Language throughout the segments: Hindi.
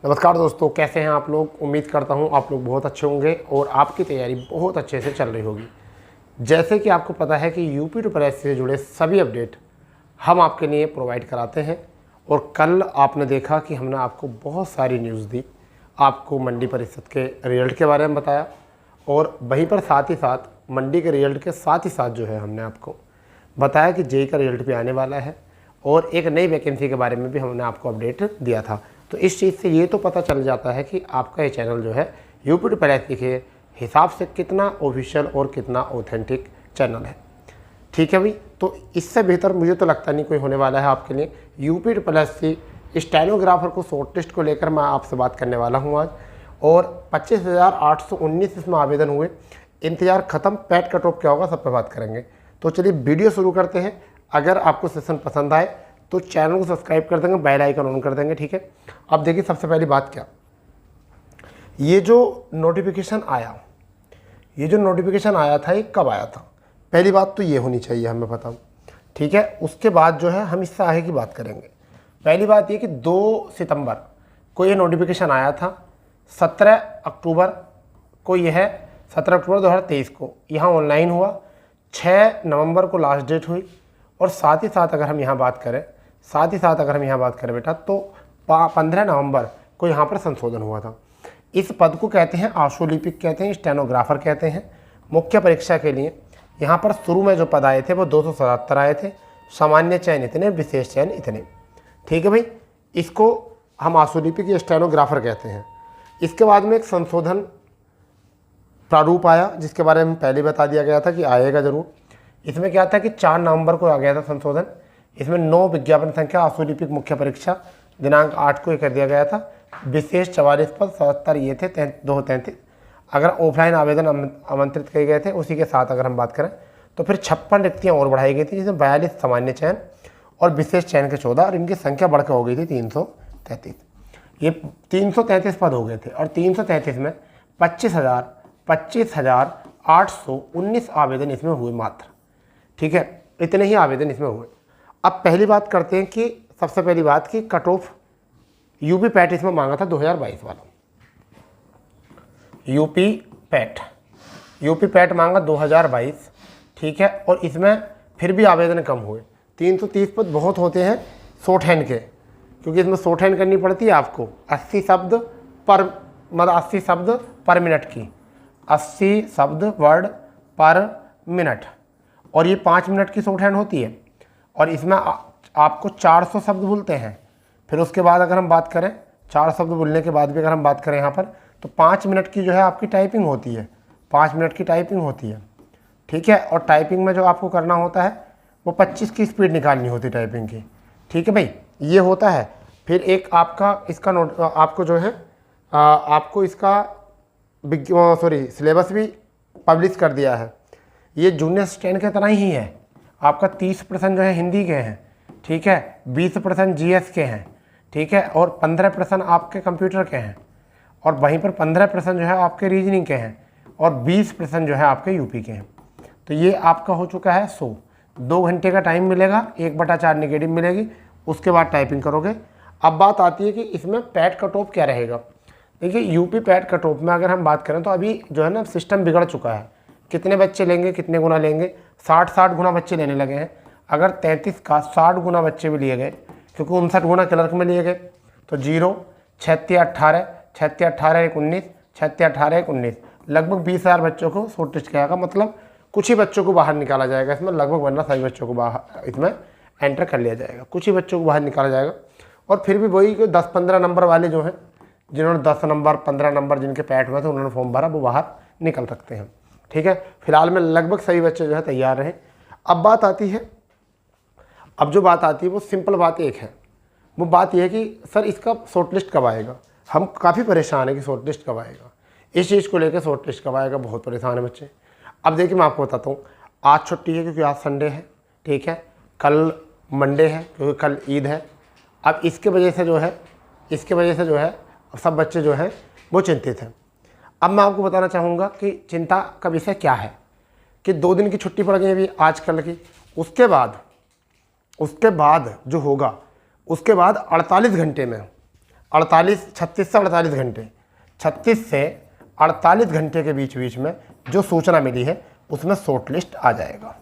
नमस्कार दोस्तों, कैसे हैं आप लोग। उम्मीद करता हूं आप लोग बहुत अच्छे होंगे और आपकी तैयारी बहुत अच्छे से चल रही होगी। जैसे कि आपको पता है कि यूपी ट्रिपल से जुड़े सभी अपडेट हम आपके लिए प्रोवाइड कराते हैं। और कल आपने देखा कि हमने आपको बहुत सारी न्यूज़ दी, आपको मंडी परिषद के रिजल्ट के बारे में बताया और वहीं पर साथ ही साथ मंडी के रिजल्ट के साथ ही साथ जो है हमने आपको बताया कि जेई का रिजल्ट भी आने वाला है और एक नई वैकेंसी के बारे में भी हमने आपको अपडेट दिया था। तो इस चीज़ से ये तो पता चल जाता है कि आपका ये चैनल जो है यूपी ट्रिपल के हिसाब से कितना ऑफिशियल और कितना ऑथेंटिक चैनल है। ठीक है भाई, तो इससे बेहतर मुझे तो लगता नहीं कोई होने वाला है आपके लिए। यूपी ट्रिपल स्टेनोग्राफर को शॉर्ट लिस्ट को लेकर मैं आपसे बात करने वाला हूँ आज। और 25,819 इसमें आवेदन हुए, इंतजार ख़त्म, पैट कट ऑफ क्या होगा सब पे बात करेंगे। तो चलिए वीडियो शुरू करते हैं। अगर आपको सेशन पसंद आए तो चैनल को सब्सक्राइब कर देंगे, बेल आइकन ऑन कर देंगे। ठीक है, अब देखिए सबसे पहली बात क्या, ये जो नोटिफिकेशन आया था ये कब आया था। पहली बात तो ये होनी चाहिए हमें पता। ठीक है, उसके बाद जो है हम इससे आगे की बात करेंगे। पहली बात ये कि 2 सितंबर को ये नोटिफिकेशन आया था, 17 अक्टूबर को ये है, 17 अक्टूबर 2023 को यहाँ ऑनलाइन हुआ, 6 नवंबर को लास्ट डेट हुई। और साथ ही साथ अगर हम यहाँ बात करें बेटा तो 15 नवंबर को यहाँ पर संशोधन हुआ था। इस पद को कहते हैं आशुलिपिक, कहते हैं स्टेनोग्राफर कहते हैं। मुख्य परीक्षा के लिए यहाँ पर शुरू में जो पद आए थे वो 277 आए थे, सामान्य चयन इतने, विशेष चयन इतने। ठीक है भाई, इसको हम आशुलिपिक या स्टेनोग्राफर कहते हैं। इसके बाद में एक संशोधन प्रारूप आया जिसके बारे में पहले बता दिया गया था कि आएगा ज़रूर। इसमें क्या था कि 4 नवंबर को आ गया था संशोधन। इसमें 9 विज्ञापन संख्या आशुलिपिक मुख्य परीक्षा दिनांक 8 को ये कर दिया गया था। विशेष 44 पद, 77 ये थे, 233 अगर ऑफलाइन आवेदन आमंत्रित किए गए थे। उसी के साथ अगर हम बात करें तो फिर 56 रिक्तियाँ और बढ़ाई गई थी, जिसमें 42 सामान्य चयन और विशेष चयन के 14, और इनकी संख्या बढ़कर हो गई थी 333। ये 333 पद हो गए थे और 333 में 25,819 आवेदन इसमें हुए मात्र। ठीक है, इतने ही आवेदन इसमें हुए। अब पहली बात करते हैं कि सबसे पहली बात कि कट ऑफ यूपी पैट इसमें मांगा था 2022 वाला। यूपी पैट मांगा 2022। ठीक है, और इसमें फिर भी आवेदन कम हुए। 330 पद बहुत होते हैं शॉर्ट हैंड के, क्योंकि इसमें शॉर्ट हैंड करनी पड़ती है आपको 80 शब्द पर मिनट की, 80 शब्द वर्ड पर मिनट, और ये 5 मिनट की शॉर्ट हैंड होती है। और इसमें आपको 400 शब्द बोलते हैं। फिर उसके बाद अगर हम बात करें 4 शब्द बोलने के बाद भी अगर हम बात करें यहाँ पर तो 5 मिनट की जो है आपकी टाइपिंग होती है, 5 मिनट की टाइपिंग होती है। ठीक है, और टाइपिंग में जो आपको करना होता है वो 25 की स्पीड निकालनी होती है टाइपिंग की। ठीक है भाई, ये होता है। फिर एक आपका इसका नोट आपको जो है आपको इसका सिलेबस भी पब्लिश कर दिया है। ये जूनियर स्टैंड के तरह ही है। आपका 30% जो है हिंदी के हैं। ठीक है, 20% जीएस के हैं। ठीक है, और 15% आपके कंप्यूटर के हैं, और वहीं पर 15% जो है आपके रीजनिंग के हैं, और 20% जो है आपके यूपी के हैं। तो ये आपका हो चुका है 100। 2 घंटे का टाइम मिलेगा, 1/4 नेगेटिव मिलेगी, उसके बाद टाइपिंग करोगे। अब बात आती है कि इसमें पैट कट ऑफ क्या रहेगा। देखिए यूपी पैट कट ऑफ में अगर हम बात करें तो अभी जो है ना सिस्टम बिगड़ चुका है। कितने बच्चे लेंगे, कितने गुना लेंगे, 60 गुना बच्चे लेने लगे हैं। अगर 33 का 60 गुना बच्चे भी लिए गए, क्योंकि 59 गुना क्लर्क में लिए गए, तो 0 36 18 36 18 1 19 36 18 1 19 लगभग 20,000 बच्चों को शॉर्ट लिस्ट किया जाएगा। मतलब कुछ ही बच्चों को बाहर निकाला जाएगा इसमें, लगभग, वरना सभी बच्चों को बाहर इसमें एंटर कर लिया जाएगा। कुछ ही बच्चों को बाहर निकाला जाएगा। और फिर भी वही 10-15 नंबर वाले जो हैं, जिन्होंने 10 नंबर 15 नंबर जिनके पैट हुए थे उन्होंने फॉर्म भरा, वो बाहर निकल सकते हैं। ठीक है, फिलहाल में लगभग सभी बच्चे जो है तैयार रहे। अब जो बात आती है वो सिंपल बात एक है। वो बात यह है कि सर इसका शॉर्ट लिस्ट कब आएगा। हम काफ़ी परेशान है कि शॉर्ट लिस्ट कब आएगा, इस चीज़ को लेकर शॉर्ट लिस्ट कब आएगा, बहुत परेशान है बच्चे। अब देखिए मैं आपको बताता हूँ, आज छुट्टी है क्योंकि आज संडे है। ठीक है, कल मंडे है क्योंकि कल ईद है। अब इसके वजह से जो है सब बच्चे जो हैं वो चिंतित हैं। अब मैं आपको बताना चाहूँगा कि चिंता का विषय क्या है कि 2 दिन की छुट्टी पड़ गई अभी आज कल की। उसके बाद जो होगा उसके बाद 48 घंटे में 36 से 48 घंटे, 36 से 48 घंटे के बीच बीच में जो सूचना मिली है उसमें शॉर्ट लिस्ट आ जाएगा।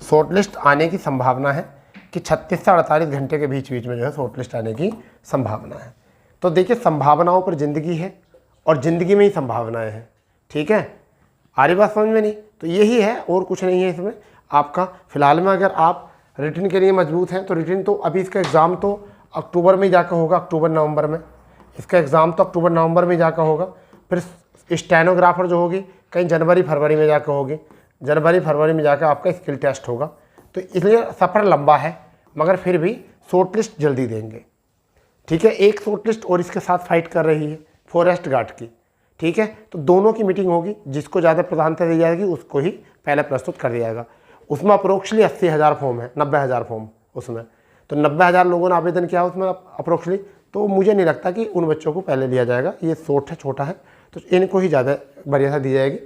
शॉर्ट लिस्ट आने की संभावना है कि 36 से 48 घंटे के बीच बीच में जो है शॉर्ट लिस्ट आने की संभावना है। तो देखिए, संभावनाओं पर ज़िंदगी है और ज़िंदगी में ही संभावनाएं हैं। ठीक है, आ रही बात समझ में? नहीं तो यही है और कुछ नहीं है इसमें आपका। फिलहाल में अगर आप रिटन के लिए मजबूत हैं तो रिटन तो अभी इसका एग्ज़ाम तो अक्टूबर में ही जाकर होगा, अक्टूबर नवंबर में इसका एग्ज़ाम तो अक्टूबर नवंबर में ही जाकर होगा। फिर स्टेनोग्राफर जो होगी कहीं जनवरी फरवरी में जाकर होगी, जनवरी फरवरी में जाकर आपका स्किल टेस्ट होगा। तो इसलिए सफ़र लंबा है मगर फिर भी शॉर्ट लिस्ट जल्दी देंगे। ठीक है, एक शॉर्ट लिस्ट और इसके साथ फाइट कर रही है फॉरेस्ट गार्ड की। ठीक है, तो दोनों की मीटिंग होगी, जिसको ज़्यादा प्रधानता दी जाएगी उसको ही पहले प्रस्तुत कर दिया जाएगा। उसमें अप्रोक्सली 80,000 फॉर्म है, 90,000 फॉर्म उसमें, तो 90,000 लोगों ने आवेदन किया उसमें अप्रोक्सली। तो मुझे नहीं लगता कि उन बच्चों को पहले लिया जाएगा, ये शॉर्ट है, छोटा है, तो इनको ही ज़्यादा बढ़िया दी जाएगी।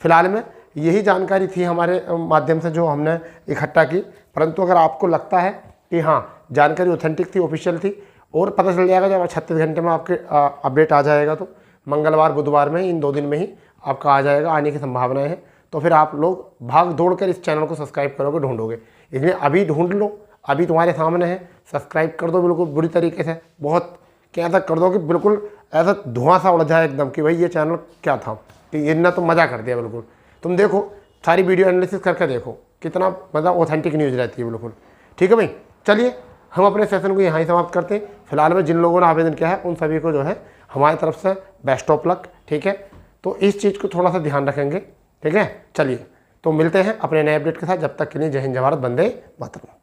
फिलहाल में यही जानकारी थी हमारे माध्यम से जो हमने इकट्ठा की, परंतु अगर आपको लगता है कि हाँ जानकारी ऑथेंटिक थी, ऑफिशियल थी, और पता चल जाएगा जब 36 घंटे में आपके अपडेट आ जाएगा, तो मंगलवार बुधवार में इन 2 दिन में ही आपका आ जाएगा, आने की संभावनाएं हैं। तो फिर आप लोग भाग दौड़ कर इस चैनल को सब्सक्राइब करोगे, ढूंढोगे। इसलिए अभी ढूंढ लो, अभी तुम्हारे सामने है, सब्सक्राइब कर दो बिल्कुल बुरी तरीके से, बहुत क्या ऐसा कर दो कि बिल्कुल ऐसा धुआं सा उड़ जाए एकदम कि भाई ये चैनल क्या था, कि इतना तो मज़ा कर दिया बिल्कुल। तुम देखो सारी वीडियो एनालिसिस करके देखो कितना मतलब ऑथेंटिक न्यूज़ रहती है बिल्कुल। ठीक है भाई, चलिए हम अपने सेशन को यहाँ ही समाप्त करते हैं। फिलहाल में जिन लोगों ने आवेदन किया है उन सभी को जो है हमारी तरफ से बेस्ट ऑफ लक। ठीक है, तो इस चीज़ को थोड़ा सा ध्यान रखेंगे। ठीक है, चलिए तो मिलते हैं अपने नए अपडेट के साथ। जब तक के लिए जय हिंद, जय भारत, वंदे मातरम।